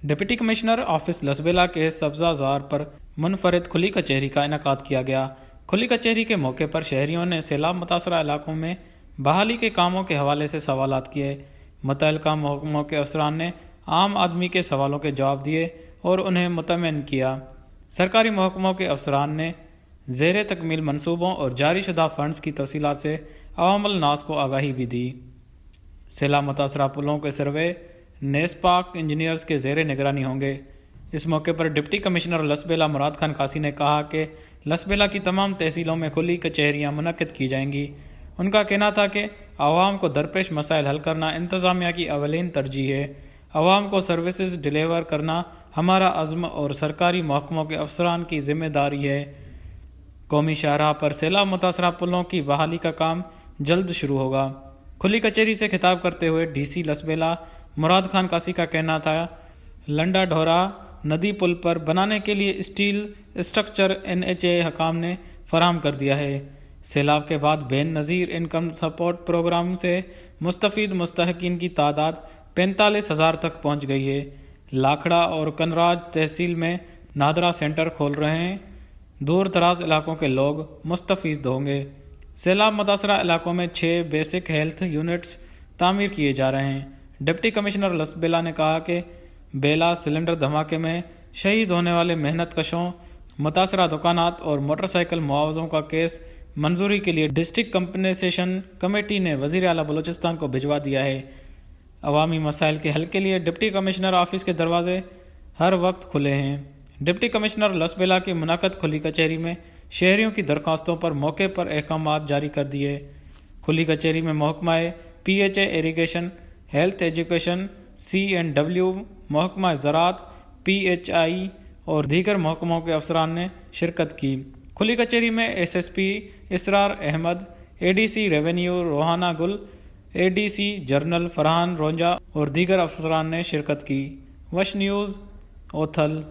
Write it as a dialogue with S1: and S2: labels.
S1: Deputy commissioner office Lasbela के सब्जा jar पर मुनफरिद खुली कचहरी का इनेकाद किया गया। खुली कचहरी के मौके पर शहरियों ने सैलाब मुतासरा इलाकों में बहाली के कामों के हवाले से सवालात किए। मुतल्लिका महकमों के अफसरान ने आम आदमी के सवालों के जवाब दिए और उन्हें मुतमईन किया। सरकारी महकमों के अफसरान ने ज़ेर तकमील मनसूबों और जारी शुदा फंड्स की तफसीलात से अवामुल नास को आगाही भी दी। सैलाब मुतासरा पुलों के सर्वे नेस्पाक इंजीनियर्स के ज़ेर निगरानी होंगे। इस मौके पर डिप्टी कमिश्नर लसबेला मुराद खान कासी ने कहा कि लसबेला की तमाम तहसीलों में खुली कचहरियाँ मुनक्किद की जाएंगी। उनका कहना था कि आवाम को दरपेश मसाइल हल करना इंतज़ामिया की अवलीन तरजीह है। आवाम को सर्विसेज डिलीवर करना हमारा अज़्म और सरकारी महकमों के अफसरान की जिम्मेदारी है। कौमी शाहराह पर सैलाब मुतासरा पुलों की बहाली का काम जल्द शुरू होगा। खुली कचहरी से खिताब करते हुए DC लसबेला मुराद खान कासी का कहना था, लंडा ढोरा नदी पुल पर बनाने के लिए स्टील स्ट्रक्चर NHA हकाम ने फराहम कर दिया है। सैलाब के बाद बेन नज़ीर इनकम सपोर्ट प्रोग्राम से मुस्तफ़ीद मुस्तहकीन की तादाद 45,000 तक पहुँच गई है। लाखड़ा और कनराज तहसील में नादरा सेंटर खोल रहे हैं। दूर दराज इलाकों के लोग मुस्तफ़ीद होंगे। सैलाब मुतासरा इलाकों में 6 बेसिक हेल्थ यूनिट्स तामीर किए जा रहे हैं। डिप्टी कमिश्नर लसबेला ने कहा कि बेला सिलेंडर धमाके में शहीद होने वाले मेहनत कशों, मुतासरा दुकानात और मोटरसाइकिल मुआवजों का केस मंजूरी के लिए डिस्ट्रिक्ट कंपनसेशन कमेटी ने वज़ीर आला बलूचिस्तान को भिजवा दिया है। अवामी मसाइल के हल के लिए डिप्टी कमिश्नर ऑफिस के दरवाजे हर वक्त खुले हैं। डिप्टी कमिश्नर लसबेला की मुनाकद खुली कचहरी में शहरियों की दरख्वास्तों पर मौके पर अहकामात जारी कर दिए। खुली कचहरी में महकमा PHA irrigation, health education, C&W, महकमा ज़राअत, PHI और दीगर महकमों के अफसरान ने शिरकत की। खुली कचहरी में SSP इसरार अहमद, ADC रेवेन्यू रोहाना गुल, ADC जर्नल फरहान रोंजा और दीगर अफसरान ने शिरकत की। वश न्यूज़, ओथल।